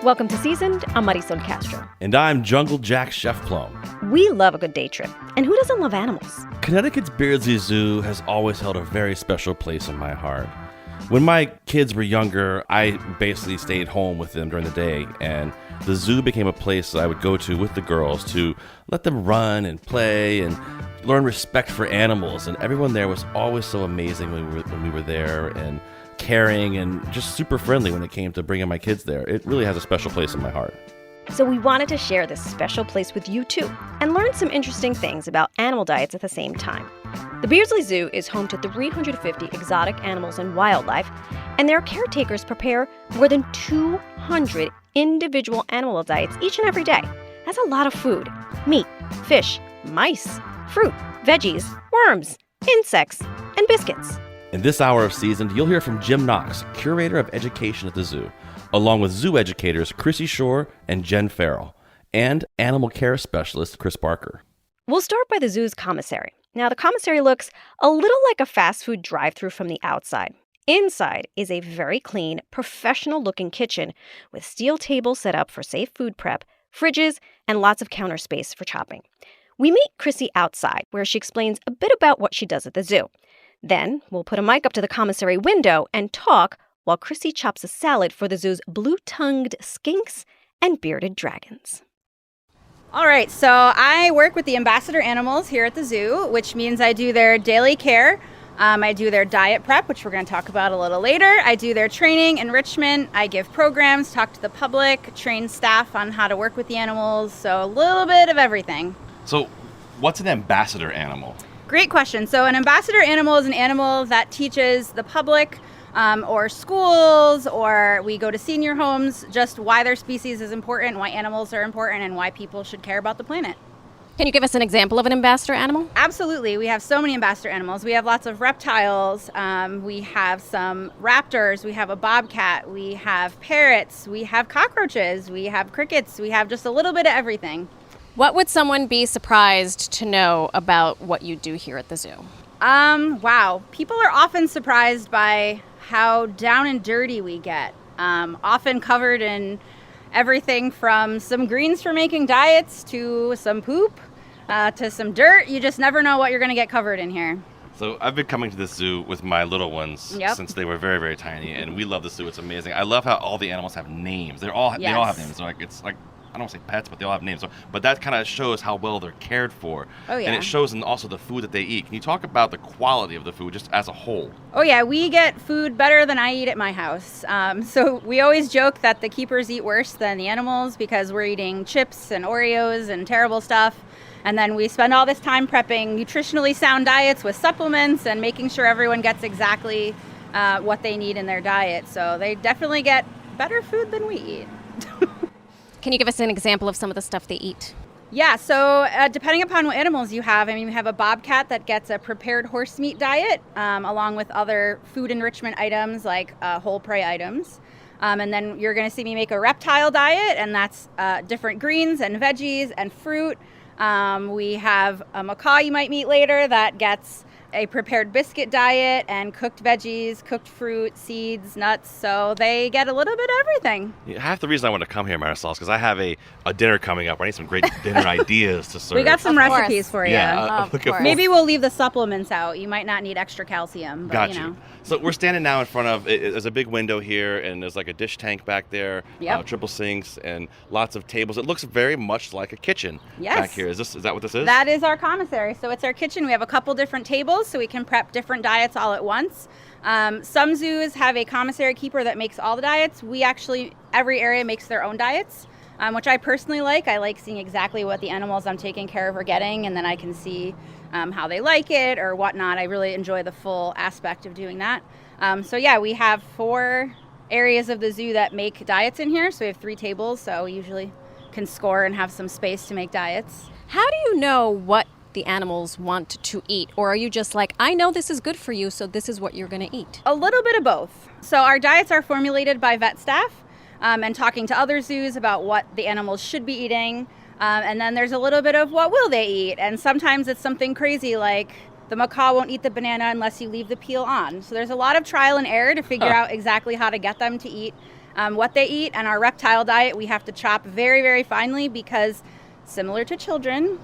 Welcome to Seasoned. I'm Marisol Castro. And I'm Jungle Jack Chef Plum. We love a good day trip. And who doesn't love animals? Connecticut's Beardsley Zoo has always held a very special place in my heart. When my kids were younger, I basically stayed home with them during the day, and the zoo became a place that I would go to with the girls to let them run and play and learn respect for animals. And everyone there was always so amazing when we were there, and caring and just super friendly when it came to bringing my kids there. It really has a special place in my heart. So we wanted to share this special place with you too, and learn some interesting things about animal diets at the same time. The Beardsley Zoo is home to 350 exotic animals and wildlife, and their caretakers prepare more than 200 individual animal diets each and every day. That's a lot of food: meat, fish, mice, fruit, veggies, worms, insects, and biscuits. In this hour of Seasoned, you'll hear from Jim Knox, Curator of Education at the zoo, along with zoo educators Chrissy Shore and Jen Farrell, and animal care specialist Chris Barker. We'll start by the zoo's commissary. Now, the commissary looks a little like a fast food drive-thru from the outside. Inside is a very clean, professional-looking kitchen with steel tables set up for safe food prep, fridges, and lots of counter space for chopping. We meet Chrissy outside, where she explains a bit about what she does at the zoo. Then we'll put a mic up to the commissary window and talk while Chrissy chops a salad for the zoo's blue-tongued skinks and bearded dragons. All right, so I work with the ambassador animals here at the zoo, which means I do their daily care. I do their diet prep, which we're going to talk about a little later. I do their training, enrichment. I give programs, talk to the public, train staff on how to work with the animals. So a little bit of everything. So what's an ambassador animal? Great question. So an ambassador animal is an animal that teaches the public or schools, or we go to senior homes, just why their species is important, why animals are important, and why people should care about the planet. Can you give us an example of an ambassador animal? Absolutely. We have so many ambassador animals. We have lots of reptiles. We have some raptors. We have a bobcat. We have parrots. We have cockroaches. We have crickets. We have just a little bit of everything. What would someone be surprised to know about what you do here at the zoo? Wow. People are often surprised by how down and dirty we get. Often covered in everything from some greens for making diets to some poop to some dirt. You just never know what you're going to get covered in here. So I've been coming to this zoo with my little ones since they were very, very tiny, and we love the zoo. It's amazing. I love how all the animals have names. They all have names. So it's like I don't want to say pets, but they all have names. But that kind of shows how well they're cared for. Oh, yeah. And it shows in also the food that they eat. Can you talk about the quality of the food just as a whole? Oh, yeah. We get food better than I eat at my house. So we always joke that the keepers eat worse than the animals because we're eating chips and Oreos and terrible stuff. And then we spend all this time prepping nutritionally sound diets with supplements and making sure everyone gets exactly what they need in their diet. So they definitely get better food than we eat. Can you give us an example of some of the stuff they eat? Yeah, so depending upon what animals you have, we have a bobcat that gets a prepared horse meat diet along with other food enrichment items like whole prey items. And then you're going to see me make a reptile diet, and that's different greens and veggies and fruit. We have a macaw you might meet later that gets a prepared biscuit diet and cooked veggies, cooked fruit, seeds, nuts. So they get a little bit of everything. Yeah, half the reason I want to come here, Marisol, is because I have a dinner coming up. I need some great dinner ideas to serve. We got some recipes for you. Yeah, maybe we'll leave the supplements out. You might not need extra calcium. But, got you. So we're standing now in front of, there's a big window here, and there's like a dish tank back there, triple sinks, and lots of tables. It looks very much like a kitchen back here. Is that what this is? That is our commissary. So it's our kitchen. We have a couple different tables, so we can prep different diets all at once. Some zoos have a commissary keeper that makes all the diets. Every area makes their own diets, which I personally like. I like seeing exactly what the animals I'm taking care of are getting, and then I can see how they like it or whatnot. I really enjoy the full aspect of doing that. We have 4 areas of the zoo that make diets in here. So we have 3 tables, so we usually can score and have some space to make diets. How do you know what the animals want to eat? Or are you just like, I know this is good for you, so this is what you're going to eat? A little bit of both. So our diets are formulated by vet staff and talking to other zoos about what the animals should be eating. And then there's a little bit of what will they eat. And sometimes it's something crazy like the macaw won't eat the banana unless you leave the peel on. So there's a lot of trial and error to figure out exactly how to get them to eat what they eat. And our reptile diet, we have to chop very, very finely because similar to children,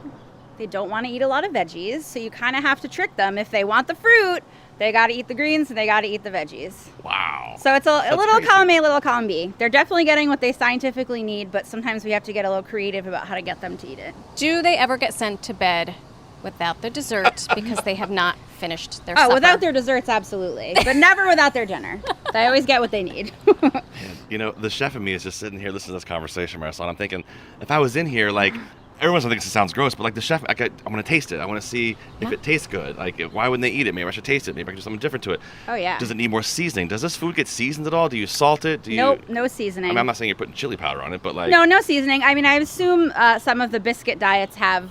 they don't want to eat a lot of veggies. So you kind of have to trick them. If they want the fruit, they got to eat the greens and they got to eat the veggies. Wow. So it's a little crazy. column A, little column B. They're definitely getting what they scientifically need, but sometimes we have to get a little creative about how to get them to eat it. Do they ever get sent to bed without their dessert because they have not finished their supper? Oh, without their desserts, absolutely. But never without their dinner. They always get what they need. You know, the chef in me is just sitting here listening to this conversation, Marisol, and I'm thinking, if I was in here, like, everyone's gonna think it sounds gross, but like the chef, I want to taste it. I want to see if it tastes good. Like, why wouldn't they eat it? Maybe I should taste it. Maybe I can do something different to it. Oh, yeah. Does it need more seasoning? Does this food get seasoned at all? Do you salt it? Nope, no seasoning. I mean, I'm not saying you're putting chili powder on it, but like... No seasoning. I mean, I assume some of the biscuit diets have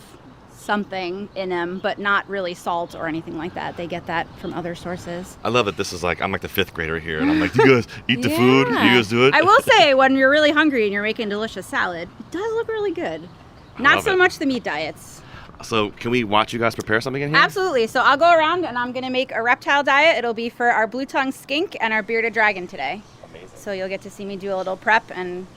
something in them, but not really salt or anything like that. They get that from other sources. I love that this is like, I'm like the 5th grader here, and I'm like, you guys eat the food? You guys do it? I will say, when you're really hungry and you're making delicious salad, it does look really good. Not so much the meat diets. So can we watch you guys prepare something in here? Absolutely. So I'll go around and I'm going to make a reptile diet. It'll be for our blue-tongued skink and our bearded dragon today. Amazing. So you'll get to see me do a little prep, and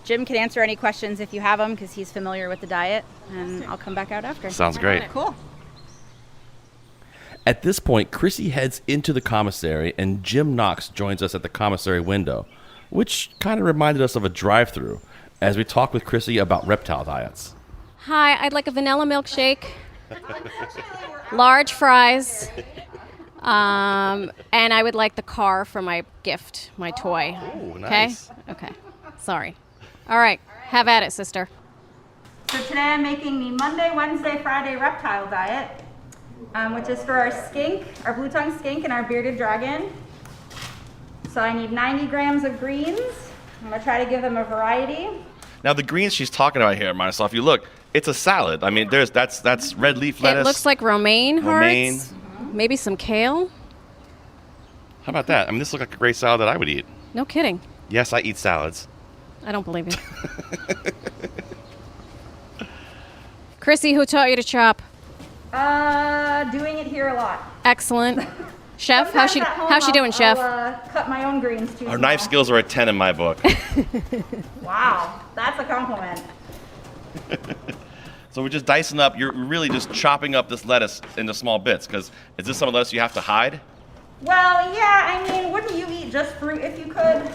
Jim can answer any questions if you have them because he's familiar with the diet, and I'll come back out after. Sounds great. Cool. At this point, Chrissy heads into the commissary, and Jim Knox joins us at the commissary window, which kind of reminded us of a drive-through as we talk with Chrissy about reptile diets. Hi, I'd like a vanilla milkshake, large fries, and I would like the car for my gift, my toy. Oh, nice. Okay? Okay. Sorry. All right. Have at it, sister. So today I'm making the Monday, Wednesday, Friday reptile diet, which is for our skink, our blue-tongued skink and our bearded dragon. So I need 90 grams of greens. I'm going to try to give them a variety. Now, the greens she's talking about here, Marisol, if you look, it's a salad. I mean, that's red leaf lettuce. It looks like romaine hearts. Romaine. Maybe some kale. How about that? I mean, this looks like a great salad that I would eat. No kidding. Yes, I eat salads. I don't believe you. Chrissy, who taught you to chop? Doing it here a lot. Excellent. Chef, how's she doing, Chef? I'll cut my own greens too. Our knife skills are a 10 in my book. Wow, that's a compliment. So we're just dicing up. You're really just chopping up this lettuce into small bits, because is this some of the lettuce you have to hide? Well, yeah, I mean, wouldn't you eat just fruit if you could?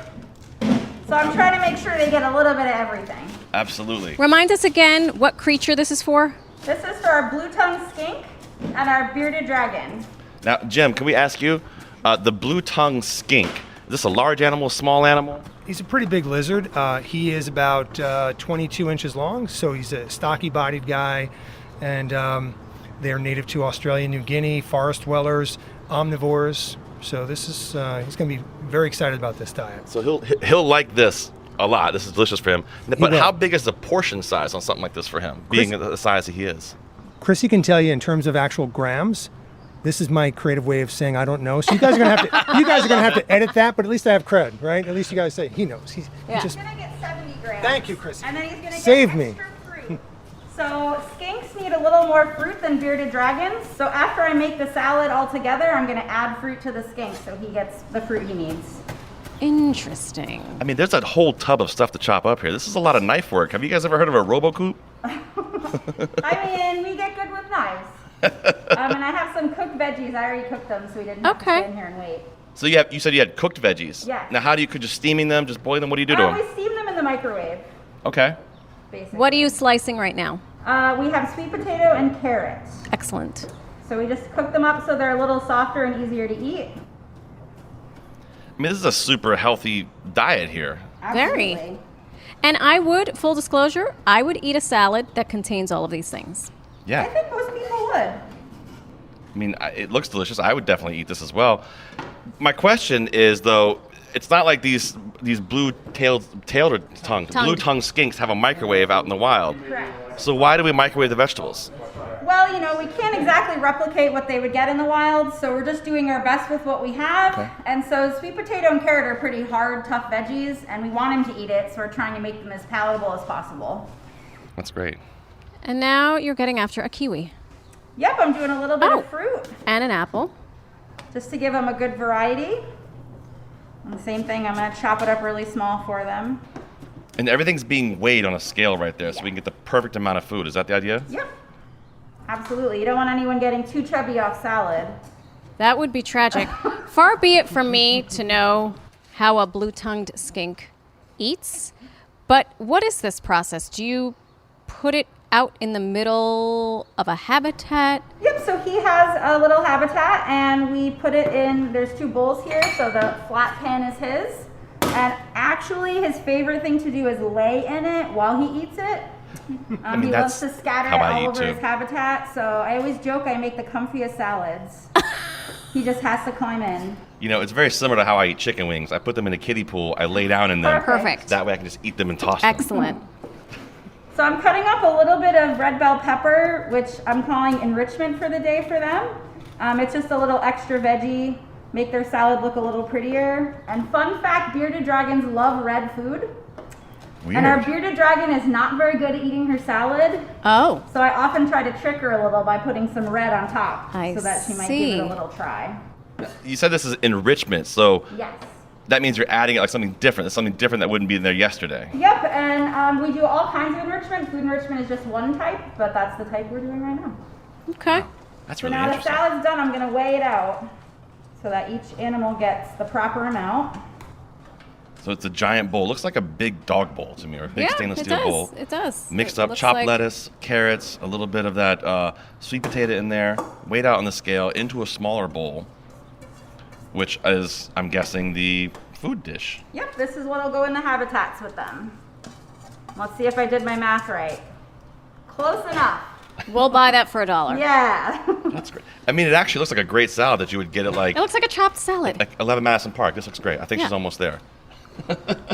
So I'm trying to make sure they get a little bit of everything. Absolutely. Remind us again what creature this is for. This is for our blue-tongued skink and our bearded dragon. Now, Jim, can we ask you, the blue-tongued skink, is this a large animal, small animal? He's a pretty big lizard. He is about 22 inches long, so he's a stocky-bodied guy, and they're native to Australia, New Guinea, forest dwellers, omnivores. So this is he's going to be very excited about this diet. So he'll like this a lot. This is delicious for him. But will. how big is the portion size on something like this for him, being the size that he is? Chrissy can tell you in terms of actual grams. This is my creative way of saying I don't know. So you guys are gonna have to edit that, but at least I have cred, right? At least you guys say he knows. He's just. He's gonna get 70 grams. Thank you, Chrissy. And then he's gonna Save get me. extra fruit. So skinks need a little more fruit than bearded dragons. So after I make the salad all together, I'm gonna add fruit to the skink so he gets the fruit he needs. Interesting. I mean, there's a whole tub of stuff to chop up here. This is a lot of knife work. Have you guys ever heard of a RoboCoop? I mean, we get good with knives. And I have some cooked veggies. I already cooked them, so we didn't have to sit in here and wait. So you said you had cooked veggies. Yeah. Now, how do you could just steaming them, just boiling them? What do you do to them? We steam them in the microwave, Okay. basically. What are you slicing right now? We have sweet potato and carrots. Excellent. So we just cook them up so they're a little softer and easier to eat. I mean, this is a super healthy diet here. Very. Absolutely. And I would, full disclosure, I would eat a salad that contains all of these things. Yeah. I think most people would. I mean, it looks delicious. I would definitely eat this as well. My question is, though, it's not like these blue-tongued skinks have a microwave out in the wild. Correct. So why do we microwave the vegetables? Well, we can't exactly replicate what they would get in the wild, so we're just doing our best with what we have. Okay. And so sweet potato and carrot are pretty hard, tough veggies, and we want him to eat it, so we're trying to make them as palatable as possible. That's great. And now you're getting after a kiwi. Yep, I'm doing a little bit of fruit, And an apple. just to give them a good variety. And the same thing, I'm going to chop it up really small for them. And everything's being weighed on a scale right there, so we can get the perfect amount of food. Is that the idea? Yep. Absolutely. You don't want anyone getting too chubby off salad. That would be tragic. Far be it from me to know how a blue-tongued skink eats, but what is this process? Do you put it out in the middle of a habitat? Yep, so he has a little habitat, and we put it in, there's 2 bowls here, so the flat pan is his. And actually, his favorite thing to do is lay in it while he eats it. He loves to scatter it all over his habitat, so I always joke I make the comfiest salads. He just has to climb in. You know, it's very similar to how I eat chicken wings. I put them in a kiddie pool, I lay down in them. Perfect. That way I can just eat them and toss them. Excellent. So I'm cutting up a little bit of red bell pepper, which I'm calling enrichment for the day for them. It's just a little extra veggie, make their salad look a little prettier. And fun fact, bearded dragons love red food. Weird. And our bearded dragon is not very good at eating her salad. Oh. So I often try to trick her a little by putting some red on top so that she might give it a see. little try. You said this is enrichment, so Yes. that means you're adding like something different. It's something different that wouldn't be in there yesterday. Yep, and we do all kinds of enrichment. Food enrichment is just one type, but that's the type we're doing right now. Okay. That's So really now the interesting. salad's done, I'm gonna weigh it out so that each animal gets the proper amount. So it's a giant bowl. Looks like a big dog bowl to me, or a big Yeah, stainless it steel does. bowl. It does. Mixed It up looks chopped like- lettuce, carrots, a little bit of that sweet potato in there, weighed out on the scale into a smaller bowl, which is, I'm guessing, the food dish. Yep, this is what'll go in the habitats with them. Let's see if I did my math right. Close enough. We'll buy that for $1. Yeah. That's great. I mean, it actually looks like a great salad that you would get at like It looks like a chopped salad. 11 Madison Park. This looks great. I think Yeah. she's almost there.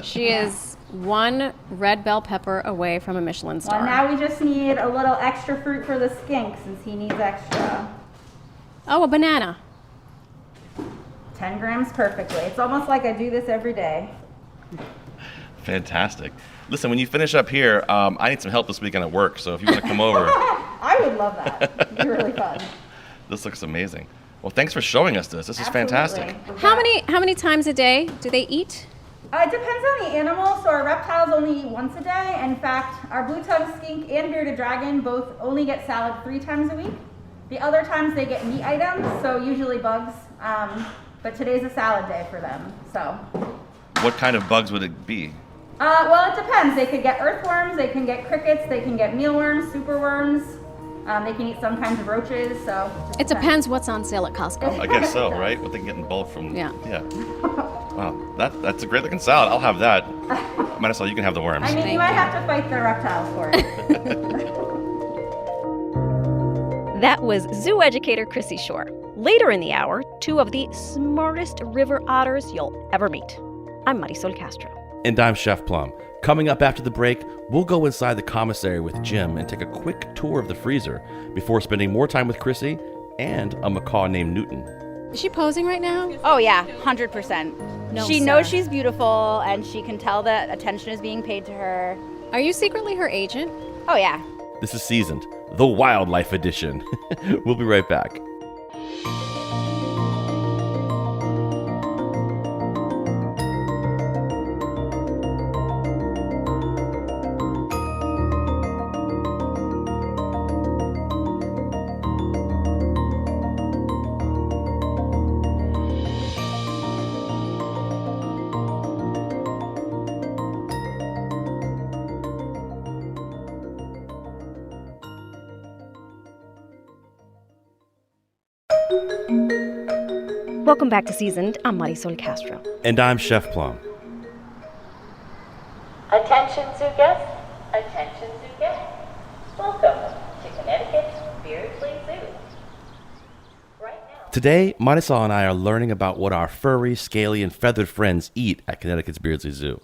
She is 1 red bell pepper away from a Michelin star. Well, now we just need a little extra fruit for the skink since he needs extra. Oh, a banana. 10 grams perfectly. It's almost like I do this every day. Fantastic. Listen, when you finish up here, I need some help this weekend at work. So if you want to come over, I would love that. It'd be really fun. this looks amazing. Well, thanks for showing us this. This is fantastic. Absolutely. How many times a day do they eat? It depends on the animal. So our reptiles only eat once a day. In fact, our blue-tongued skink and bearded dragon both only get salad 3 times a week. The other times they get meat items, so usually bugs. But today's a salad day for them. So. What kind of bugs would it be? Well, it depends. They could get earthworms, they can get crickets, they can get mealworms, superworms. They can eat some kinds of roaches. So. It depends what's on sale at Costco. I guess so, right? What they can get in bulk from. Yeah. Yeah. Wow, that's a great looking salad. I'll have that. Marisol, you can have the worms. I mean, you might have to fight the reptiles for it. That was zoo educator Chrissy Shore. Later in the hour, 2 of the smartest river otters you'll ever meet. I'm Marisol Castro. And I'm Chef Plum. Coming up after the break, we'll go inside the commissary with Jim and take a quick tour of the freezer before spending more time with Chrissy and a macaw named Newton. Is she posing right now? Oh yeah, 100%. No, She sir. knows she's beautiful and she can tell that attention is being paid to her. Are you secretly her agent? Oh yeah. This is Seasoned, the Wildlife Edition. We'll be right back. Welcome back to Seasoned. I'm Marisol Castro. And I'm Chef Plum. Attention zoo guests, attention zoo guests. Welcome to Connecticut's Beardsley Zoo. Right now. Today, Marisol and I are learning about what our furry, scaly, and feathered friends eat at Connecticut's Beardsley Zoo.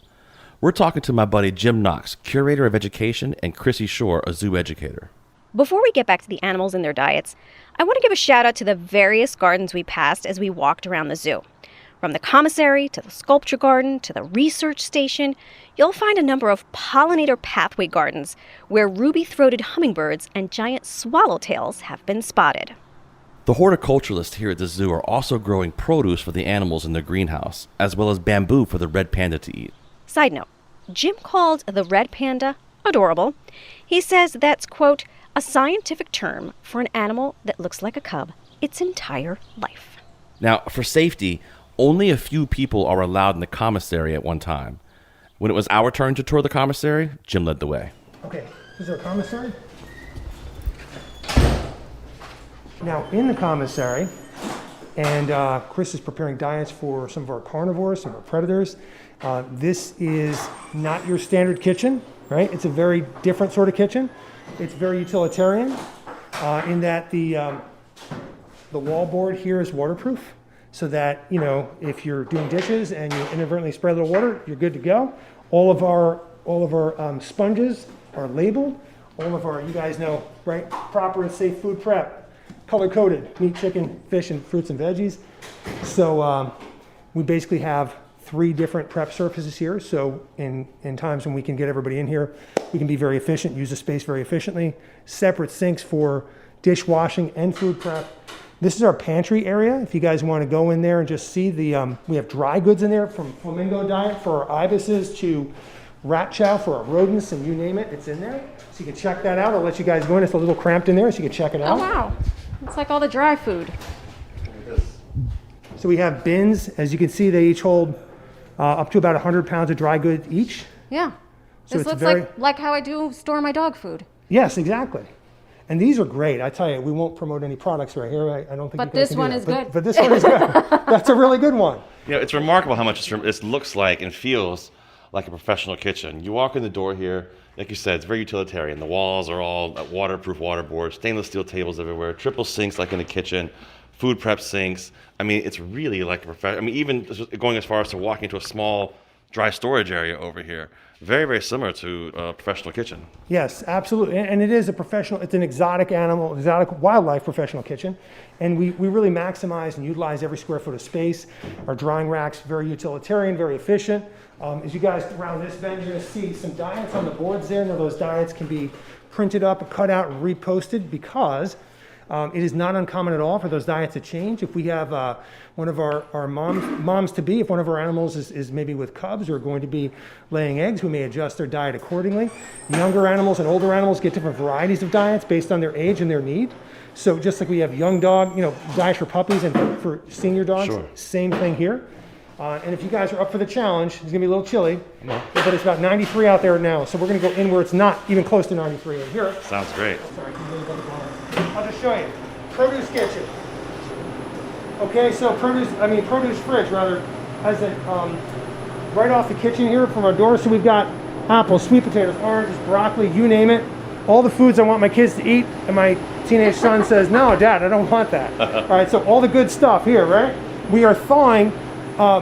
We're talking to my buddy Jim Knox, Curator of Education, and Chrissy Shore, a zoo educator. Before we get back to the animals and their diets, I want to give a shout out to the various gardens we passed as we walked around the zoo. From the commissary to the sculpture garden to the research station, you'll find a number of pollinator pathway gardens where ruby-throated hummingbirds and giant swallowtails have been spotted. The horticulturalists here at the zoo are also growing produce for the animals in their greenhouse, as well as bamboo for the red panda to eat. Side note, Jim called the red panda adorable. He says that's, quote, a scientific term for an animal that looks like a cub its entire life. Now, for safety, only a few people are allowed in the commissary at one time. When it was our turn to tour the commissary, Jim led the way. Okay, this is our commissary. Now, in the commissary, and Chris is preparing diets for some of our carnivores, some of our predators. This is not your standard kitchen, right? It's a very different sort of kitchen. It's very utilitarian in that the wall board here is waterproof, so that, you know, if you're doing dishes and you inadvertently spray a little water, you're good to go. All of our sponges are labeled. All of our, you guys know, right, proper and safe food prep, color-coded, meat, chicken, fish, and fruits and veggies. So we basically have 3 different prep surfaces here. So in times when we can get everybody in here, we can be very efficient, use the space very efficiently. Separate sinks for dishwashing and food prep. This is our pantry area. If you guys want to go in there and just see the, we have dry goods in there, from flamingo diet for our ibises to rat chow for our rodents, and you name it, it's in there. So you can check that out. I'll let you guys go in. It's a little cramped in there, so you can check it out. Oh, wow. It's like all the dry food. So we have bins. As you can see, they each hold up to about 100 pounds of dry goods each. Yeah. So This it's looks very- like how I do store my dog food. Yes, exactly. And these are great. I tell you, we won't promote any products right here. I don't think. But you guys this can do one that. is good. But this one is good. That's a really good one. You know, it's remarkable how much this looks like and feels like a professional kitchen. You walk in the door here, like you said, it's very utilitarian. The walls are all waterproof waterboard, stainless steel tables everywhere, triple sinks like in the kitchen, food prep sinks. I mean, it's really like a professional. I mean, even going as far as to walking into a small dry storage area over here. Very, very similar to a professional kitchen. Yes, absolutely. And it is a professional, it's an exotic animal, exotic wildlife professional kitchen. And we really maximize and utilize every square foot of space. Our drying racks, very utilitarian, very efficient. As you guys around this bench, you're gonna see some diets on the boards there. Now those diets can be printed up, cut out, and reposted, because it is not uncommon at all for those diets to change. If we have one of our moms-to-be, if one of our animals is maybe with cubs or going to be laying eggs, we may adjust their diet accordingly. Younger animals and older animals get different varieties of diets based on their age and their need. So just like we have young dog, diets for puppies and for senior dogs, Sure. Same thing here. And if you guys are up for the challenge, it's gonna be a little chilly, but it's about 93 out there now. So we're gonna go in where it's not even close to 93 in here. Sounds great. Sorry, can you really go to the bar? I'll just show you. Produce kitchen. Okay, so produce fridge rather, has it right off the kitchen here from our door. So we've got apples, sweet potatoes, oranges, broccoli, you name it. All the foods I want my kids to eat, and my teenage son says, no, Dad, I don't want that. All right, so all the good stuff here, right? We are thawing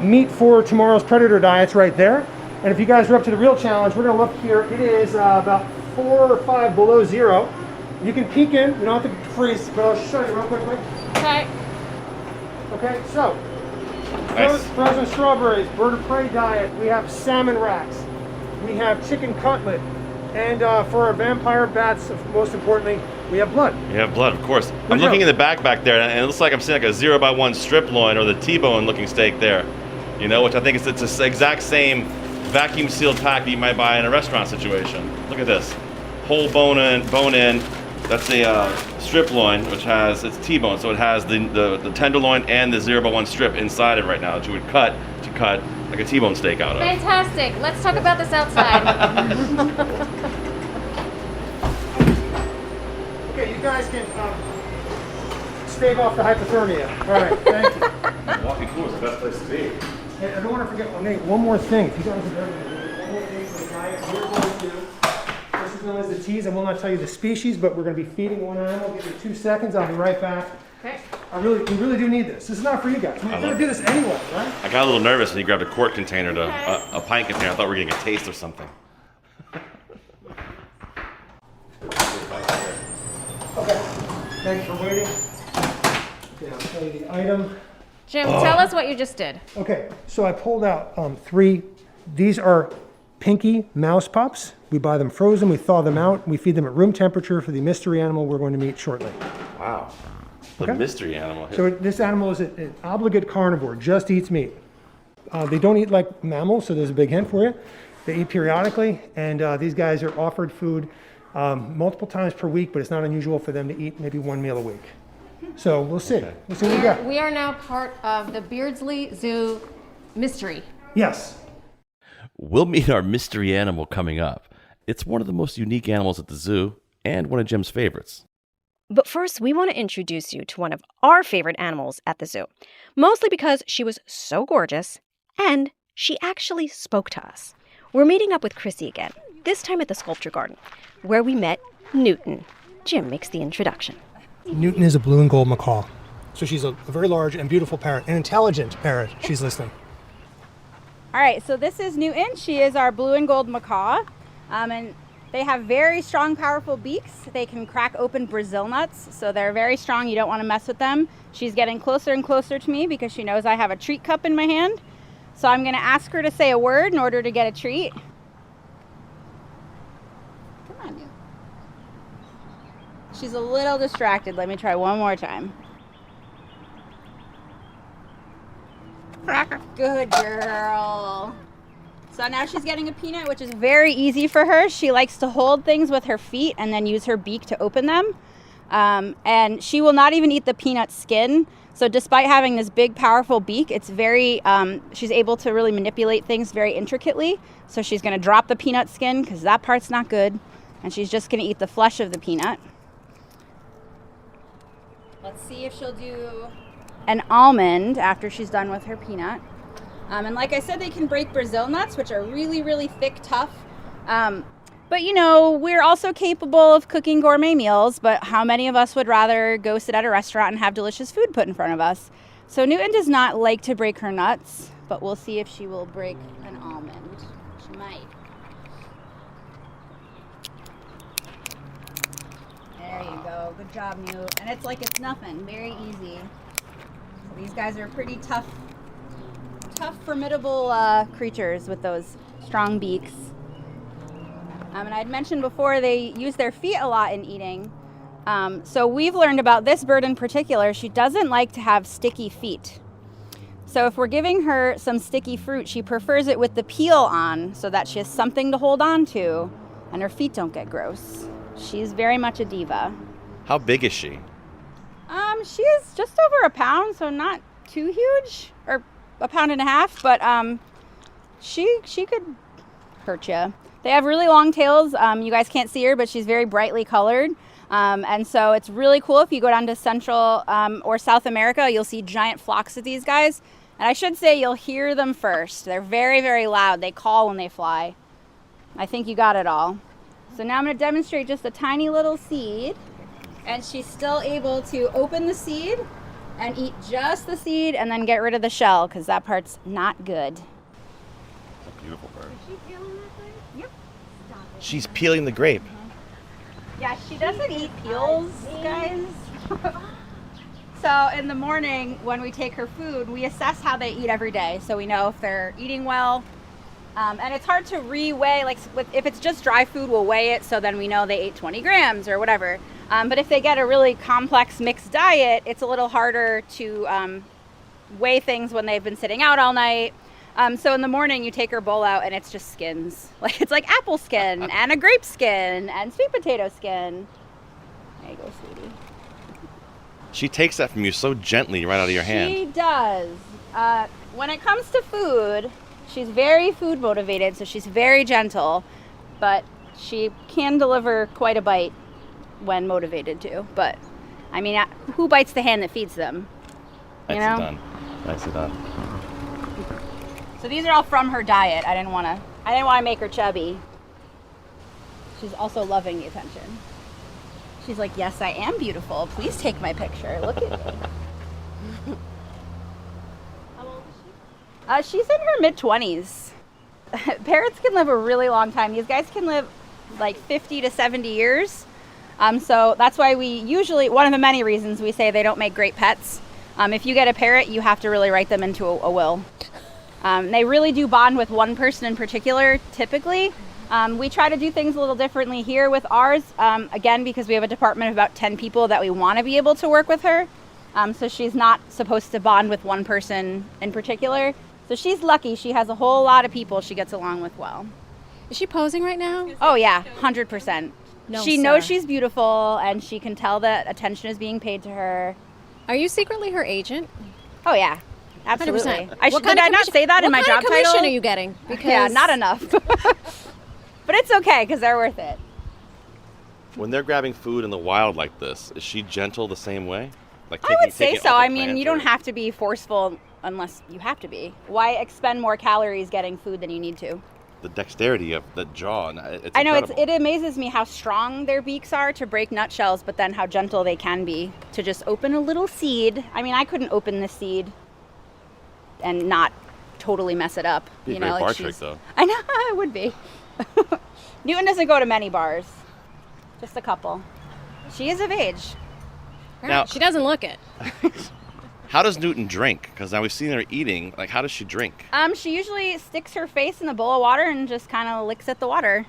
meat for tomorrow's predator diets right there. And if you guys are up to the real challenge, we're gonna look here. It is about 4 or 5 below zero. You can peek in, you don't have to freeze, but I'll show you real quickly. Okay. Okay, so, Nice. frozen strawberries, bird of prey diet, we have salmon racks, we have chicken cutlet, and for our vampire bats, most importantly, we have blood. You have blood, of course. I'm looking in the back there, and it looks like I'm seeing like a 0x1 strip loin or the T-bone looking steak there. Which I think it's the exact same vacuum sealed pack that you might buy in a restaurant situation. Look at this, whole bone in. That's a strip loin, which has, it's T-bone, so it has the tenderloin and the 0x1 strip inside it right now that you would cut like a T-bone steak out of. Fantastic. Let's talk about this outside. Okay, you guys can stave off the hypothermia. All right, thank you. Walking cool is the best place to be. And I don't want to forget, one more thing. If you guys are very one more thing for the diet we're going to do. This is known as the teas. I will not tell you the species, but we're going to be feeding one animal. Give me 2 seconds. I'll be right back. Okay. We really do need this. This is not for you guys. We're going to do this anyway, right? I got a little nervous when you grabbed a quart container a pint container. I thought we were getting a taste or something. Okay. Thanks for waiting. Okay, I'll tell you the item. Jim, tell us what you just did. Okay, so I pulled out 3. These are pinky mouse pups. We buy them frozen, we thaw them out, we feed them at room temperature for the mystery animal we're going to meet shortly. Wow. The Okay. mystery animal. So this animal is an obligate carnivore, just eats meat. They don't eat like mammals, so there's a big hint for you. They eat periodically, and these guys are offered food multiple times per week, but it's not unusual for them to eat maybe one meal a week. So we'll see. Okay. We'll see what we got. We are now part of the Beardsley Zoo mystery. Yes. We'll meet our mystery animal coming up. It's one of the most unique animals at the zoo and one of Jim's favorites. But first, we want to introduce you to one of our favorite animals at the zoo, mostly because she was so gorgeous and she actually spoke to us. We're meeting up with Chrissy again, this time at the Sculpture Garden, where we met Newton. Jim makes the introduction. Newton is a blue and gold macaw. So she's a very large and beautiful parrot, an intelligent parrot. She's listening. All right, so this is Newton. She is our blue and gold macaw. And they have very strong, powerful beaks. They can crack open Brazil nuts, so they're very strong. You don't want to mess with them. She's getting closer and closer to me because she knows I have a treat cup in my hand. So I'm going to ask her to say a word in order to get a treat. Come on, Newton. She's a little distracted. Let me try one more time. Good girl. So now she's getting a peanut, which is very easy for her. She likes to hold things with her feet and then use her beak to open them. And she will not even eat the peanut skin. So despite having this big, powerful beak, it's very, she's able to really manipulate things very intricately. So she's going to drop the peanut skin because that part's not good. And she's just going to eat the flesh of the peanut. Let's see if she'll do an almond after she's done with her peanut. And like I said, they can break Brazil nuts, which are really, really thick, tough. But you know, we're also capable of cooking gourmet meals, but how many of us would rather go sit at a restaurant and have delicious food put in front of us? So Newton does not like to break her nuts, but we'll see if she will break an almond. She might. There you go. Good job, Newt. And it's like it's nothing. Very easy. So these guys are pretty tough, formidable creatures with those strong beaks. And I had mentioned before they use their feet a lot in eating. So we've learned about this bird in particular. She doesn't like to have sticky feet. So if we're giving her some sticky fruit, she prefers it with the peel on so that she has something to hold on to and her feet don't get gross. She's very much a diva. How big is she? She is just over a pound, so not too huge, or a pound and a half, but she could hurt you. They have really long tails. You guys can't see her, but she's very brightly colored. And so it's really cool if you go down to Central or South America, you'll see giant flocks of these guys. And I should say you'll hear them first. They're very, very loud. They call when they fly. I think you got it all. So now I'm going to demonstrate just a tiny little seed. And she's still able to open the seed and eat just the seed and then get rid of the shell because that part's not good. A beautiful bird. Is she peeling that thing? Yep. She's peeling the grape. Yeah, she doesn't eat peels, guys. So in the morning when we take her food, we assess how they eat every day. So we know if they're eating well. And it's hard to re-weigh, like if it's just dry food, we'll weigh it. So then we know they ate 20 grams or whatever. But if they get a really complex mixed diet, it's a little harder to weigh things when they've been sitting out all night. So in the morning, you take her bowl out and it's just skins. Like it's like apple skin and a grape skin and sweet potato skin. There you go, sweetie. She takes that from you so gently right out of your hand. She does. When it comes to food, she's very food motivated, so she's very gentle, but she can deliver quite a bite when motivated to. But I mean, who bites the hand that feeds them? You know? Done. Nicely done. So these are all from her diet. I didn't want to make her chubby. She's also loving the attention. She's like, yes, I am beautiful. Please take my picture. Look at me. How old is she? She's in her mid-20s. Parrots can live a really long time. These guys can live like 50 to 70 years. So that's why we usually, one of the many reasons we say they don't make great pets. If you get a parrot, you have to really write them into a will. They really do bond with one person in particular, typically. We try to do things a little differently here with ours, again, because we have a department of about 10 people that we want to be able to work with her. So she's not supposed to bond with one person in particular. So she's lucky. She has a whole lot of people she gets along with well. Is she posing right now? Oh, yeah, 100%. No, she sir. knows she's beautiful, and she can tell that attention is being paid to her. Are you secretly her agent? Oh, yeah, absolutely. 100%. Did I not say that in my job What kind of title? commission are you getting? Because Yeah, not enough. But it's okay, because they're worth it. When they're grabbing food in the wild like this, is she gentle the same way? Like I would say taking so. off the I mean, plant, you don't or- have to be forceful unless you have to be. Why expend more calories getting food than you need to? The dexterity of the jaw. It's I know, incredible. it amazes me how strong their beaks are to break nutshells, but then how gentle they can be to just open a little seed. I mean, I couldn't open this seed and not totally mess it up. Be a great bar trick, though. I know, it would be. Newton doesn't go to many bars, just a couple. She is of age. Now- she doesn't look it. How does Newton drink? Because now we've seen her eating. Like, how does she drink? She usually sticks her face in a bowl of water and just kind of licks at the water.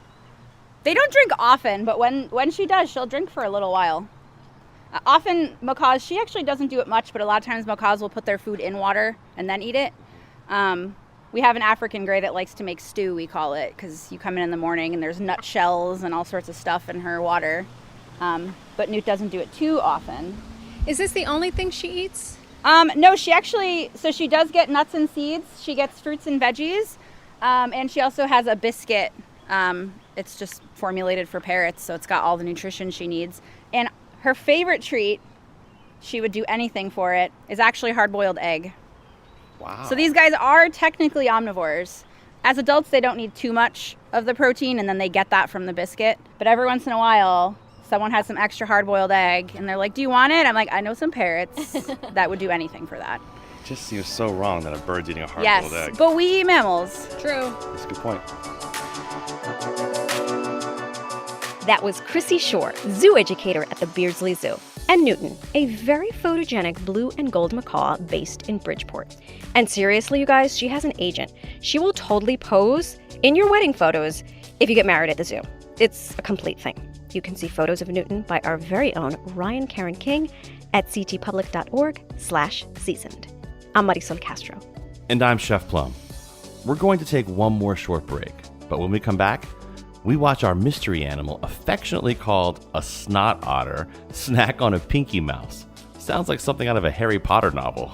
They don't drink often, but when she does, she'll drink for a little while. Often macaws, she actually doesn't do it much, but a lot of times macaws will put their food in water and then eat it. We have an African gray that likes to make stew, we call it, because you come in the morning and there's nutshells and all sorts of stuff in her water. But Newt doesn't do it too often. Is this the only thing she eats? No, she does get nuts and seeds. She gets fruits and veggies. And she also has a biscuit. It's just formulated for parrots, so it's got all the nutrition she needs. And her favorite treat, she would do anything for it, is actually hard-boiled egg. Wow. So these guys are technically omnivores. As adults, they don't need too much of the protein, and then they get that from the biscuit. But every once in a while, someone has some extra hard-boiled egg, and they're like, do you want it? I'm like, I know some parrots that would do anything for that. It just seems so wrong that a bird's eating a hard-boiled egg. Yes, but we eat mammals. True. That's a good point. That was Chrissy Shore, zoo educator at the Beardsley Zoo, and Newton, a very photogenic blue and gold macaw based in Bridgeport. And seriously, you guys, she has an agent. She will totally pose in your wedding photos if you get married at the zoo. It's a complete thing. You can see photos of Newton by our very own Ryan Caron King at ctpublic.org/seasoned. I'm Marisol Castro. And I'm Chef Plum. We're going to take one more short break, but when we come back, we watch our mystery animal, affectionately called a snot otter, snack on a pinky mouse. Sounds like something out of a Harry Potter novel.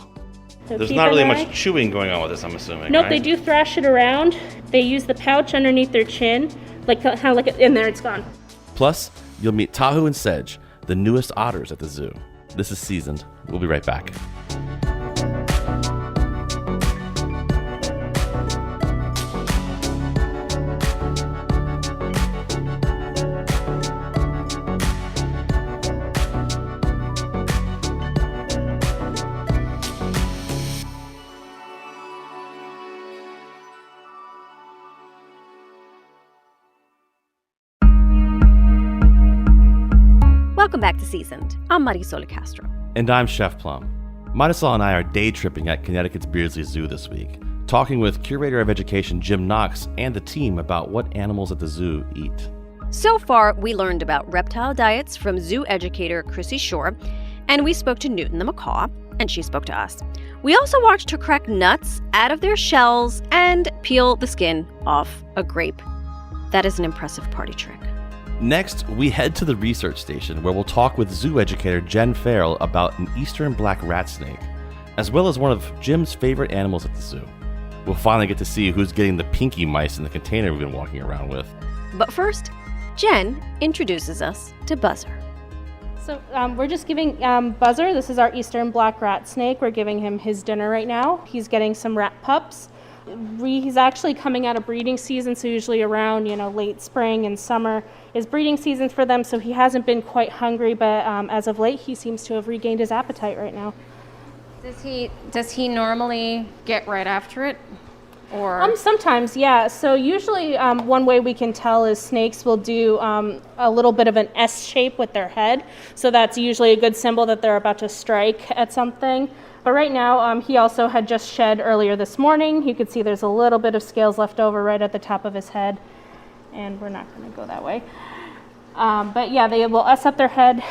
So There's keep not an really eye. much chewing going on with this, I'm assuming. Nope, right? they do thrash it around. They use the pouch underneath their chin, like how like in there it's gone. Plus, you'll meet Tahu and Sedge, the newest otters at the zoo. This is Seasoned. We'll be right back. Welcome back to Seasoned. I'm Marisol Castro. And I'm Chef Plum. Marisol and I are day tripping at Connecticut's Beardsley Zoo this week, talking with Curator of Education Jim Knox and the team about what animals at the zoo eat. So far, we learned about reptile diets from zoo educator Chrissy Shore, and we spoke to Newton the macaw, and she spoke to us. We also watched her crack nuts out of their shells and peel the skin off a grape. That is an impressive party trick. Next, we head to the research station where we'll talk with zoo educator Jen Farrell about an eastern black rat snake, as well as one of Jim's favorite animals at the zoo. We'll finally get to see who's getting the pinky mice in the container we've been walking around with. But first, Jen introduces us to Buzzer. So we're just giving Buzzer, this is our eastern black rat snake. We're giving him his dinner right now. He's getting some rat pups. He's actually coming out of breeding season, so usually around late spring and summer is breeding season for them, so he hasn't been quite hungry, but as of late he seems to have regained his appetite right now. Does he normally get right after it? Or Sometimes, yeah. So usually one way we can tell is snakes will do a little bit of an S shape with their head. So that's usually a good symbol that they're about to strike at something. But right now, he also had just shed earlier this morning. You could see there's a little bit of scales left over right at the top of his head. And we're not going to go that way. But yeah, they will S up their head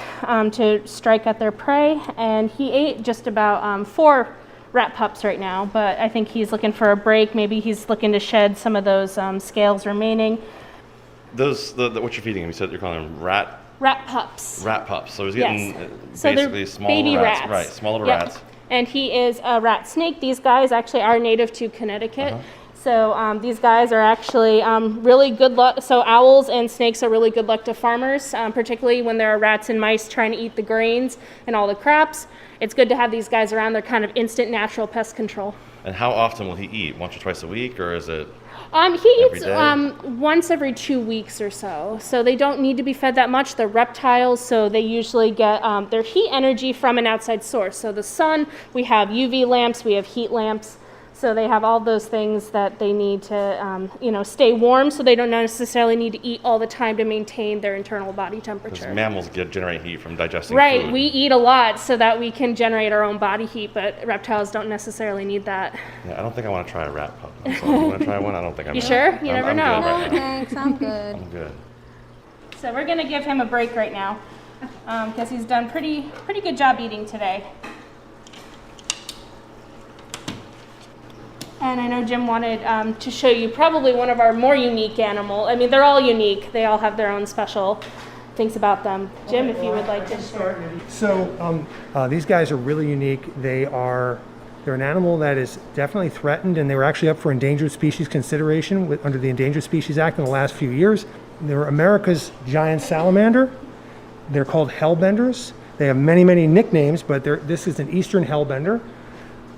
to strike at their prey, and he ate just about 4 rat pups right now, but I think he's looking for a break. Maybe he's looking to shed some of those scales remaining. What you're feeding him, you said you're calling them rat pups. Rat pups. So he's getting So basically they're small baby rats. rats. Right, smaller Yep. rats. And he is a rat snake. These guys actually are native to Connecticut. So these guys are actually really good luck. So owls and snakes are really good luck to farmers, particularly when there are rats and mice trying to eat the grains and all the crops. It's good to have these guys around. They're kind of instant natural pest control. And how often will he eat? Once or twice a week, or is it? He every eats day? Once every 2 weeks or so. So they don't need to be fed that much. They're reptiles, so they usually get their heat energy from an outside source. So the sun, we have UV lamps, we have heat lamps. So they have all those things that they need to, stay warm. So they don't necessarily need to eat all the time to maintain their internal body temperature. Because mammals generate heat from digesting Right, food. we eat a lot so that we can generate our own body heat, but reptiles don't necessarily need that. Yeah, I don't think I want to try a rat pup. So you want to try one? I don't think I'm. You sure? You never I'm know. Good right now. Thanks, I'm good. I'm good. So we're gonna give him a break right now because he's done pretty good job eating today. And I know Jim wanted to show you probably one of our more unique animals. I mean, they're all unique. They all have their own special things about them. Jim, if you would like to share. So these guys are really unique. They're an animal that is definitely threatened, and they were actually up for endangered species consideration under the Endangered Species Act in the last few years. They're America's giant salamander. They're called hellbenders. They have many, many nicknames, but this is an eastern hellbender.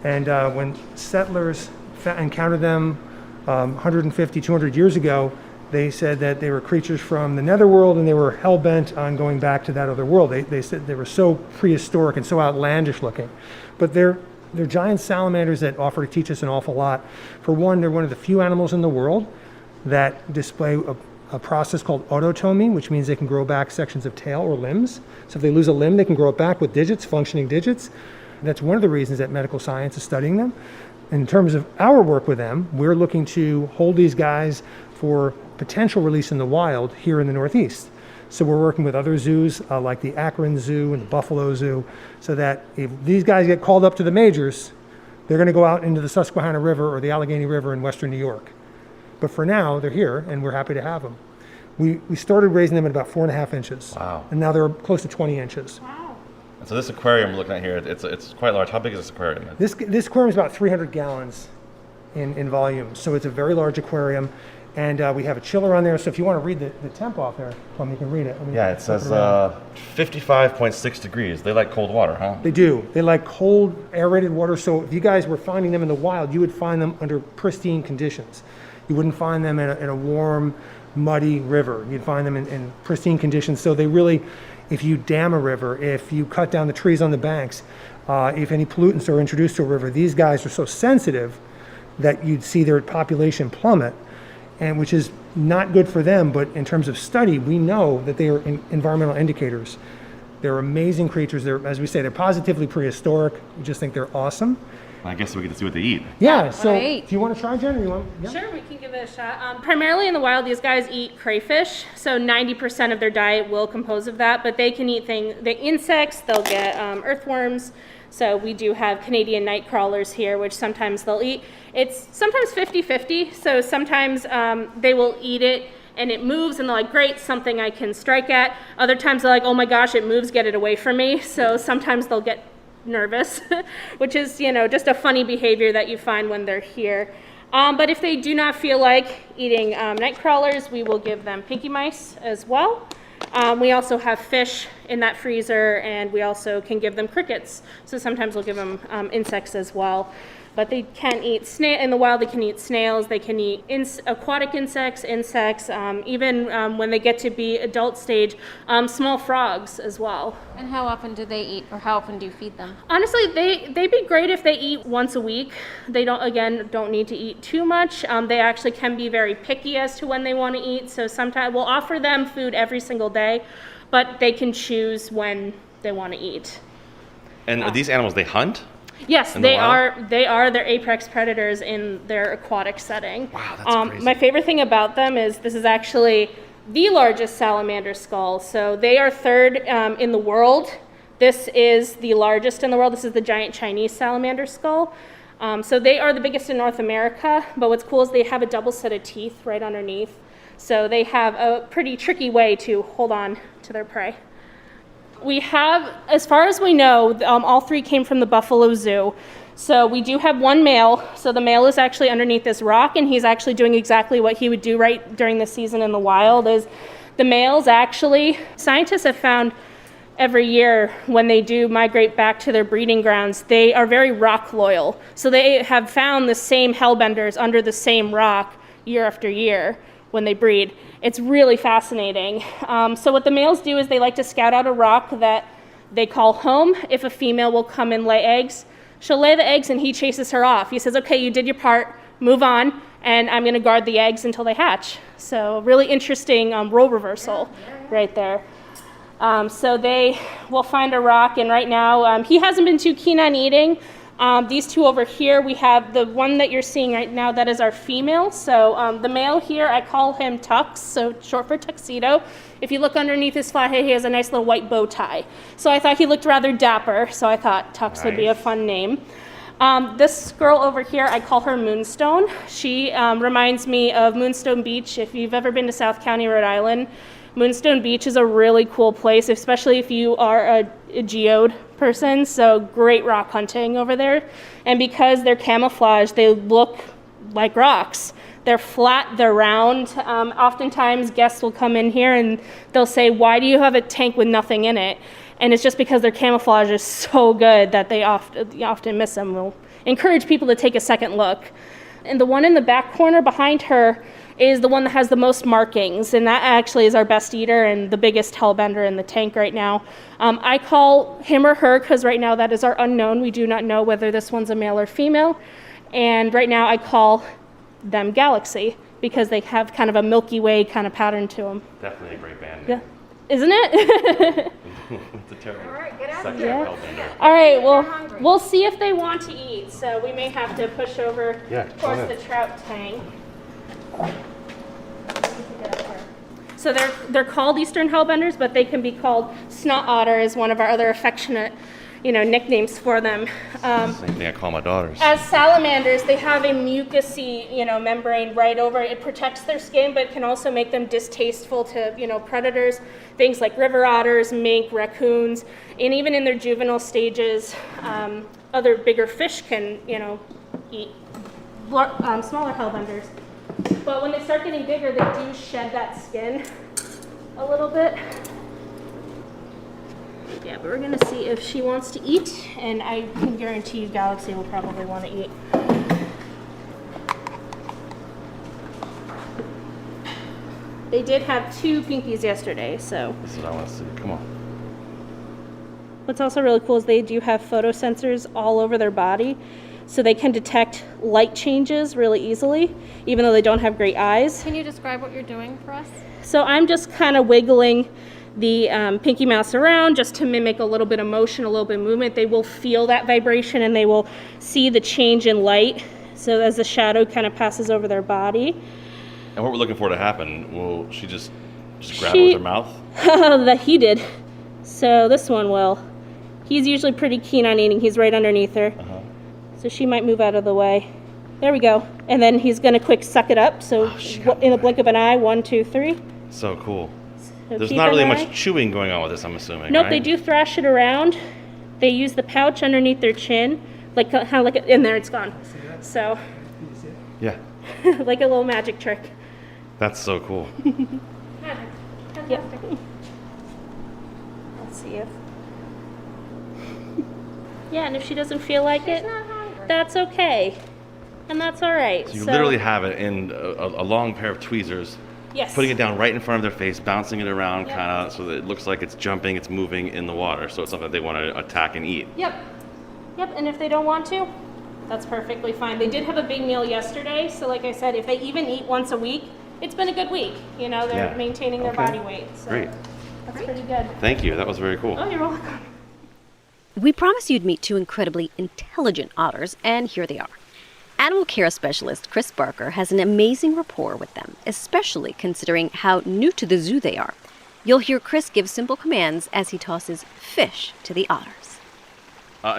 And when settlers encountered them 150, 200 years ago, they said that they were creatures from the netherworld, and they were hell-bent on going back to that other world. They said they were so prehistoric and so outlandish looking. But they're giant salamanders that offer to teach us an awful lot. For one, they're one of the few animals in the world that display a process called autotomy, which means they can grow back sections of tail or limbs. So if they lose a limb, they can grow it back with digits, functioning digits. That's one of the reasons that medical science is studying them. In terms of our work with them, we're looking to hold these guys for potential release in the wild here in the Northeast. So we're working with other zoos like the Akron Zoo and the Buffalo Zoo, so that if these guys get called up to the majors, they're going to go out into the Susquehanna River or the Allegheny River in western New York. But for now, they're here, and we're happy to have them. We started raising them at about 4.5 inches. Wow. And now they're close to 20 inches. So this aquarium we're looking at here, it's quite large. How big is this aquarium? This aquarium is about 300 gallons in volume, so it's a very large aquarium. And we have a chiller on there, so if you want to read the temp off there, Plum, you can read it. Yeah, it says 55.6 degrees. They like cold water, huh? They do. They like cold, aerated water, so if you guys were finding them in the wild, you would find them under pristine conditions. You wouldn't find them in a warm, muddy river. You'd find them in pristine conditions, so they really... If you dam a river, if you cut down the trees on the banks, if any pollutants are introduced to a river, these guys are so sensitive that you'd see their population plummet, and which is not good for them. But in terms of study, we know that they are environmental indicators. They're amazing creatures. They're, as we say, they're positively prehistoric. We just think they're awesome. I guess we get to see what they eat. Yeah, so Right. do you want to try, Jen, or you want? Yeah. Sure, we can give it a shot. Primarily in the wild, these guys eat crayfish, so 90% of their diet will compose of that, but they can eat the insects, they'll get earthworms. So we do have Canadian night crawlers here, which sometimes they'll eat. It's sometimes 50-50, so sometimes they will eat it and it moves and they're like, great, something I can strike at. Other times they're like, oh my gosh, it moves, get it away from me. So sometimes they'll get nervous, which is, just a funny behavior that you find when they're here. But if they do not feel like eating night crawlers, we will give them pinky mice as well. We also have fish in that freezer, and we also can give them crickets. So sometimes we'll give them insects as well. But they can eat in the wild. They can eat snails. They can eat aquatic insects, even when they get to be adult stage, small frogs as well. And how often do they eat, or how often do you feed them? Honestly, they'd be great if they eat once a week. They don't need to eat too much. They actually can be very picky as to when they want to eat. So sometimes we'll offer them food every single day, but they can choose when they want to eat. And are these animals, they hunt? Yes, In the they wild? are their apex predators in their aquatic setting. Wow, that's crazy. My favorite thing about them is this is actually the largest salamander skull. So they are third in the world. This is the largest in the world. This is the giant Chinese salamander skull. So they are the biggest in North America, but what's cool is they have a double set of teeth right underneath. So they have a pretty tricky way to hold on to their prey. We have, as far as we know, all three came from the Buffalo Zoo. So we do have one male. So the male is actually underneath this rock, and he's actually doing exactly what he would do right during the season in the wild. Is the males actually, scientists have found every year when they do migrate back to their breeding grounds, they are very rock loyal. So they have found the same hellbenders under the same rock year after year when they breed. It's really fascinating. So what the males do is they like to scout out a rock that they call home. If a female will come and lay eggs, she'll lay the eggs and he chases her off. He says, okay, you did your part, move on, and I'm gonna guard the eggs until they hatch. So really interesting role reversal right there. So they will find a rock, and right now he hasn't been too keen on eating. These two over here, we have the one that you're seeing right now, that is our female. So the male here, I call him Tux, so short for tuxedo. If you look underneath his flat head, he has a nice little white bow tie. So I thought he looked rather dapper, so I thought Tux would be a fun name. This girl over here, I call her Moonstone. She reminds me of Moonstone Beach. If you've ever been to South County, Rhode Island, Moonstone Beach is a really cool place, especially if you are a geode person, so great rock hunting over there. And because they're camouflaged, they look like rocks. They're flat, they're round. Oftentimes guests will come in here and they'll say, why do you have a tank with nothing in it? And it's just because their camouflage is so good that they often miss them. We'll encourage people to take a second look. And the one in the back corner behind her is the one that has the most markings, and that actually is our best eater and the biggest hellbender in the tank right now. I call him or her because right now that is our unknown. We do not know whether this one's a male or female, and right now I call them Galaxy because they have kind of a Milky Way kind of pattern to them. Definitely a great band Yeah, name. isn't it? It's a terrible. All right, get out second there. hellbender. All right, well, we'll see if they want to eat, so we may have to push over towards the trout tank. So they're called Eastern Hellbenders, but they can be called Snot Otter is one of our other affectionate, nicknames for them. Same thing I call my daughters. As salamanders, they have a mucousy, membrane right over it. It protects their skin, but can also make them distasteful to, predators, things like river otters, mink, raccoons, and even in their juvenile stages, other bigger fish can, eat smaller hellbenders. But when they start getting bigger, they do shed that skin a little bit. Yeah, but we're gonna see if she wants to eat, and I can guarantee you Galaxy will probably want to eat. They did have 2 pinkies yesterday, so. This is what I want to see. Come on. What's also really cool is they do have photosensors all over their body, so they can detect light changes really easily, even though they don't have great eyes. Can you describe what you're doing for us? So I'm just kind of wiggling the pinky mouse around just to mimic a little bit of motion, a little bit of movement. They will feel that vibration and they will see the change in light. So as the shadow kind of passes over their body. And what we're looking for to happen, will she just grab it with her mouth? That he did. So this one will. He's usually pretty keen on eating. He's right underneath her. So she might move out of the way. There we go. And then he's going to quick suck it up. So in the blink of an eye, 1, 2, 3. So cool. So There's keep not really an much eye. chewing going on with this, I'm assuming. Nope, right? they do thrash it around. They use the pouch underneath their chin, like kind of like in there. It's gone. So Yeah. like a little magic trick. That's so cool. Yep. Let's see if. Yeah, and if she doesn't feel like it, that's okay, and that's all right. So you literally have it in a long pair of tweezers, yes, putting it down right in front of their face, bouncing it around Yep. kind of so that it looks like it's jumping, it's moving in the water. So it's something that they want to attack and eat. Yep. And if they don't want to, that's perfectly fine. They did have a big meal yesterday, so like I said, if they even eat once a week, it's been a good week. They're Yeah. maintaining their Okay. body weight. So Great. That's pretty good. Thank you. That was very cool. Oh, you're welcome. We promised you'd meet 2 incredibly intelligent otters, and here they are. Animal care specialist Chris Barker has an amazing rapport with them, especially considering how new to the zoo they are. You'll hear Chris give simple commands as he tosses fish to the otters.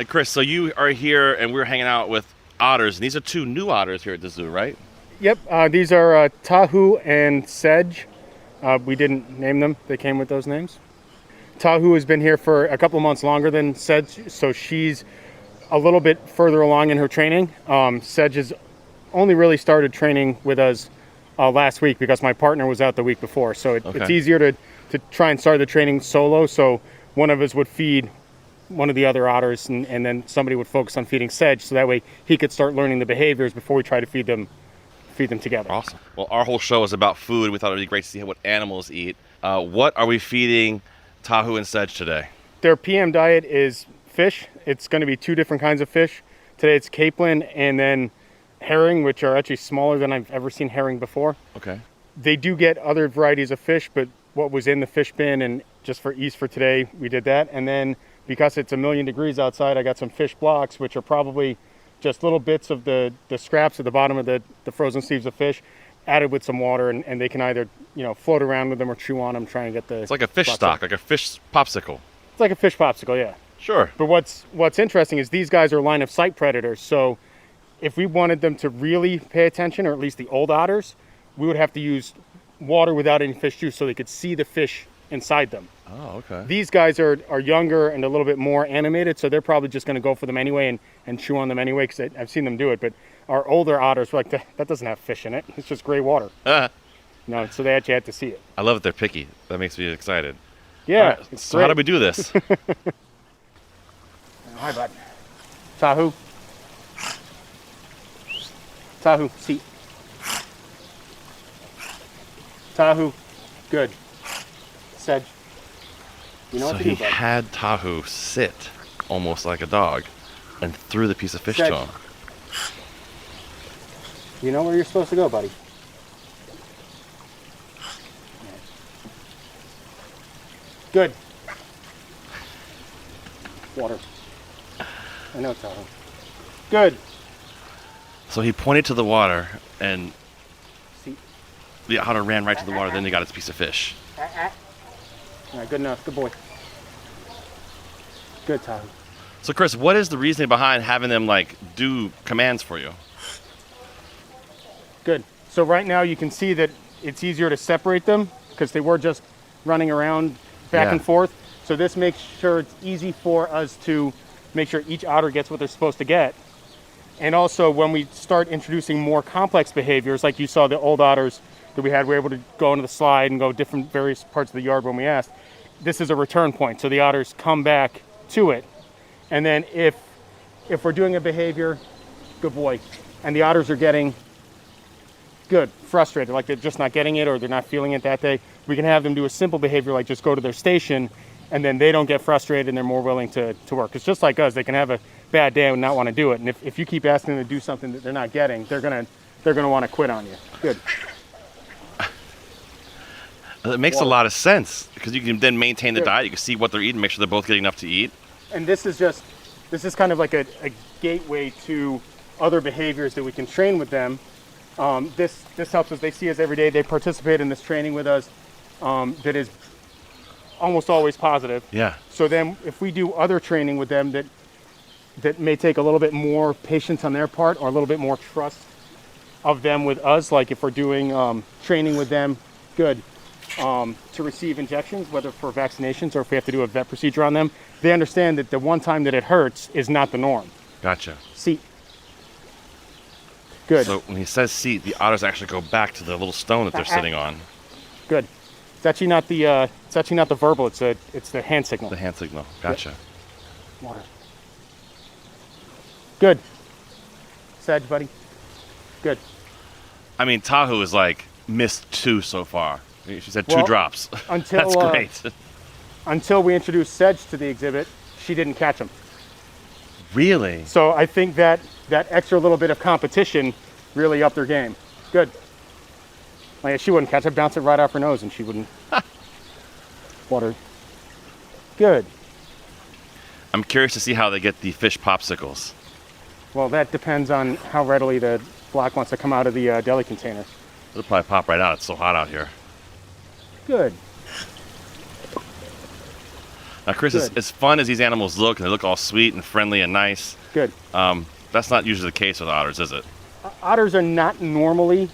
Chris, so you are here and we're hanging out with otters, and these are 2 new otters here at the zoo, right? Yep, these are Tahu and Sedge. We didn't name them, they came with those names. Tahu has been here for a couple of months longer than Sedge, so she's a little bit further along in her training. Sedge has only really started training with us last week because my partner was out the week before, so it's easier to try and start the training solo, so one of us would feed one of the other otters and then somebody would focus on feeding Sedge, so that way he could start learning the behaviors before we try to feed them together. Awesome. Well, our whole show is about food. We thought it would be great to see what animals eat. What are we feeding Tahu and Sedge today? Their PM diet is fish. It's going to be 2 different kinds of fish. Today it's capelin and then herring, which are actually smaller than I've ever seen herring before. Okay. They do get other varieties of fish, but what was in the fish bin, and just for ease for today, we did that. And then because it's 1,000,000 degrees outside, I got some fish blocks, which are probably just little bits of the scraps at the bottom of the frozen sleeves of fish, added with some water, and they can either float around with them or chew on them, trying to get the. It's like a fish stock, like a fish popsicle. It's like a fish popsicle, yeah. Sure. But what's interesting is these guys are line of sight predators. So if we wanted them to really pay attention, or at least the old otters, we would have to use water without any fish juice so they could see the fish inside them. Oh, okay. These guys are younger and a little bit more animated, so they're probably just going to go for them anyway and chew on them anyway, because I've seen them do it. But our older otters were like, that doesn't have fish in it. It's just gray water. No, so they actually had to see it. I love that they're picky. That makes me excited. Yeah. Right, so how do we do this? Hi, bud. Tahu. Tahu, seat. Tahu. Good. Sedge. You know So what to do, he bud. had Tahu sit almost like a dog and threw the piece of fish Sedge. to him. You know where you're supposed to go, buddy. Good. Water. I know, Tahu. Good. So he pointed to the water, and Seat. the otter ran right to the water. Then he got his piece of fish. All right, good enough. Good boy. Good, Tahu. So Chris, what is the reasoning behind having them do commands for you? Good. So right now you can see that it's easier to separate them because they were just running around back and forth. So this makes sure it's easy for us to make sure each otter gets what they're supposed to get. And also when we start introducing more complex behaviors, like you saw the old otters that we had, we were able to go into the slide and go different various parts of the yard when we asked. This is a return point, so the otters come back to it. And then if we're doing a behavior, good boy, and the otters are getting frustrated, like they're just not getting it or they're not feeling it that day, we can have them do a simple behavior like just go to their station, and then they don't get frustrated and they're more willing to work. It's just like us, they can have a bad day and not want to do it. And if you keep asking them to do something that they're not getting, they're gonna want to quit on you. Good. It makes a lot of sense because you can then maintain the diet. You can see what they're eating, make sure they're both getting enough to eat. And this is kind of like a gateway to other behaviors that we can train with them. This helps us. They see us every day. They participate in this training with us that is almost always positive. Yeah. So then if we do other training with them that may take a little bit more patience on their part or a little bit more trust of them with us, like if we're doing training with them, to receive injections, whether for vaccinations or if we have to do a vet procedure on them, they understand that the one time that it hurts is not the norm. Gotcha. Seat. Good. So when he says seat, the otters actually go back to the little stone that they're sitting on. Good. It's actually not the verbal. It's the hand signal. The hand signal. Gotcha. Water. Good. Sedge, buddy. Good. I mean, Tahu is missed 2 so far. She said 2 Well, drops. until, That's great. Until we introduced Sedge to the exhibit, she didn't catch them. Really? So I think that extra little bit of competition really upped her game. Good. Like she wouldn't catch it, bounce it right off her nose, and she wouldn't. Water. Good. I'm curious to see how they get the fish popsicles. Well, that depends on how readily the block wants to come out of the deli container. It'll probably pop right out. It's so hot out here. Good. Now, Chris, as fun as these animals look, and they look all sweet and friendly and nice, Good. That's not usually the case with otters, is it? Otters are not normally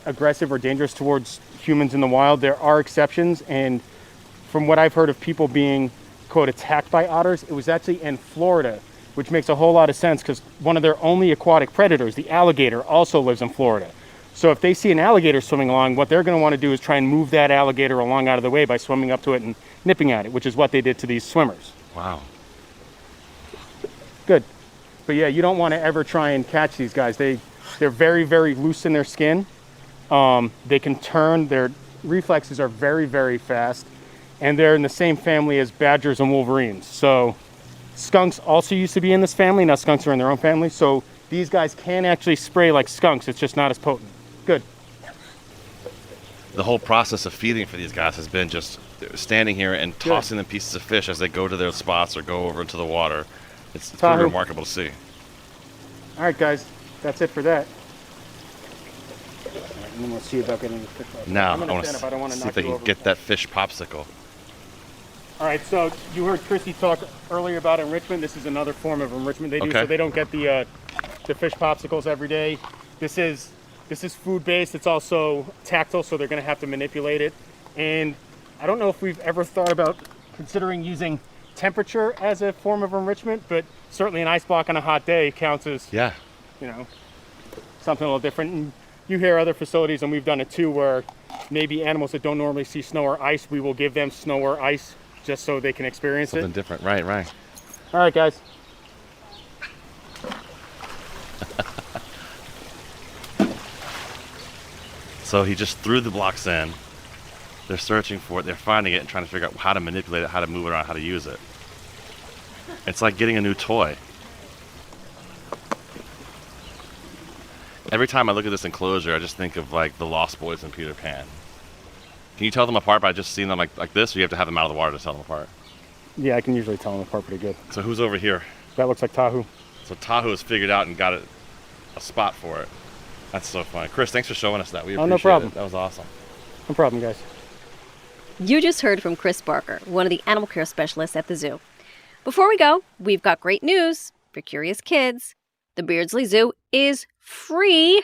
aggressive or dangerous towards humans in the wild. There are exceptions, and from what I've heard of people being, quote, attacked by otters, it was actually in Florida, which makes a whole lot of sense because one of their only aquatic predators, the alligator, also lives in Florida. So if they see an alligator swimming along, what they're going to want to do is try and move that alligator along out of the way by swimming up to it and nipping at it, which is what they did to these swimmers. Wow. Good. But yeah, you don't want to ever try and catch these guys. They're very, very loose in their skin. They can turn. Their reflexes are very, very fast. And they're in the same family as badgers and wolverines. So skunks also used to be in this family. Now skunks are in their own family. So these guys can actually spray like skunks. It's just not as potent. Good. The whole process of feeding for these guys has been just standing here and tossing them pieces of fish as they go to their spots or go over into the water. It's pretty remarkable to see. All right, guys. That's it for that. And then we'll see about getting the fish. Now, I want to see if they can get that fish popsicle. All right, so you heard Chrissy talk earlier about enrichment. This is another form of enrichment they do. Okay. So they don't get the fish popsicles every day. This is food-based. It's also tactile, so they're going to have to manipulate it. And I don't know if we've ever thought about considering using temperature as a form of enrichment, but certainly an ice block on a hot day counts as, something a little different. And you hear other facilities, and we've done it too, where maybe animals that don't normally see snow or ice, we will give them snow or ice just so they can experience something different. Right. All right, guys. So he just threw the blocks in. They're searching for it. They're finding it and trying to figure out how to manipulate it, how to move it around, how to use it. It's like getting a new toy. Every time I look at this enclosure, I just think of like the Lost Boys and Peter Pan. Can you tell them apart by just seeing them like this, or you have to have them out of the water to tell them apart? Yeah, I can usually tell them apart pretty good. So who's over here? That looks like Tahu. So Tahu has figured out and got a spot for it. That's so funny. Chris, thanks for showing us that. We appreciate no problem. it. That was awesome. No problem, guys. You just heard from Chris Barker, one of the animal care specialists at the zoo. Before we go, we've got great news for curious kids. The Beardsley Zoo is free.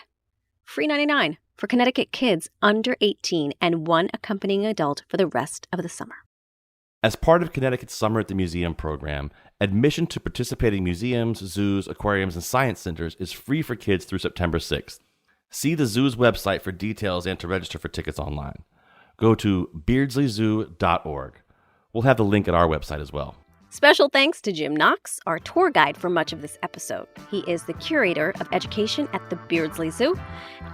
Free 99 for Connecticut kids under 18 and one accompanying adult for the rest of the summer. As part of Connecticut's Summer at the Museum program, admission to participating museums, zoos, aquariums, and science centers is free for kids through September 6th. See the zoo's website for details and to register for tickets online. Go to beardsleyzoo.org. We'll have the link at our website as well. Special thanks to Jim Knox, our tour guide for much of this episode. He is the curator of education at the Beardsley Zoo.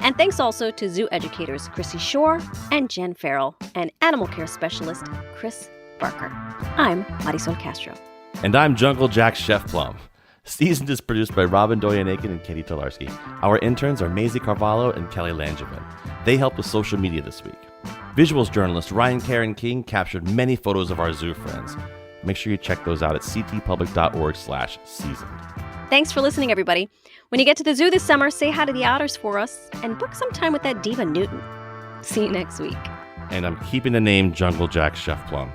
And thanks also to zoo educators Chrissy Shore and Jen Farrell, and animal care specialist Chris Barker. I'm Marisol Castro. And I'm Jungle Jack Chef Plum. Seasoned is produced by Robyn, Doyon-Aitken, and Catie Talarski. Our interns are Maisy Carvalho and Kelly Langevin. They helped with social media this week. Visuals journalist Ryan Caron King captured many photos of our zoo friends. Make sure you check those out at ctpublic.org/seasoned. Thanks for listening, everybody. When you get to the zoo this summer, say hi to the otters for us and book some time with that diva Newton. See you next week. And I'm keeping the name Jungle Jack Chef Plum.